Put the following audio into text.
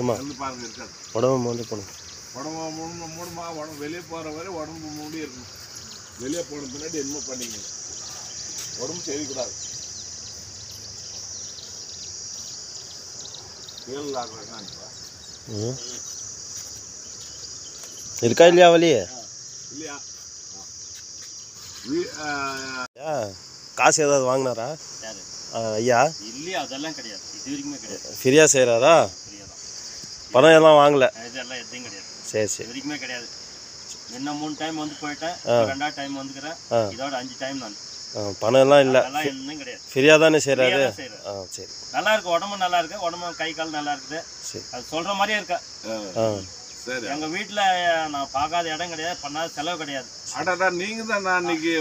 ஆமாம் வந்து பாருங்க இருக்காது. உடம்பு மூடி போகணும். உடம்பு மூடுமா உடம்பு வெளியே போகிற வரை உடம்பு மூடி இருக்கணும். வெளியே போன பின்னாடி என்ன பண்ணிங்க உடம்பு தெரியக்கூடாது. இருக்கா இல்லையா வலி? இல்லையா? காசு ஏதாவது வாங்கினாரா ஐயா? இல்லையா, அதெல்லாம் கிடையாது. இது வரைக்குமே கிடையாது. ஃப்ரீயாக செய்கிறாரா? ஃப்ரீயாக தான். பணம் எல்லாம் வாங்கலை? இதெல்லாம் எதுவும் கிடையாது. சரி இது சரி. வரைக்குமே கிடையாது. இன்னும் 3 டைம் வந்து போயிட்டேன். 2வது டைம் வந்துக்கிறேன். இதோட 5 டைம் நான். பணம் எல்லாம் இல்லை, அதெல்லாம் எதுவும் கிடையாது. ஃப்ரீயாக தானே செய்கிறாரு? சரி. நல்லா இருக்கு, உடம்பு நல்லா இருக்கு, உடம்பு கை கால் நல்லா இருக்குது. சரி, அது சொல்ற மாதிரியே இருக்கா. சரி. எங்க வீட்டுல நான் பார்க்காத இடம் கிடையாது, பண்ணாத செலவு கிடையாது. அடடா, நீங்க தான் நான் இன்னைக்கு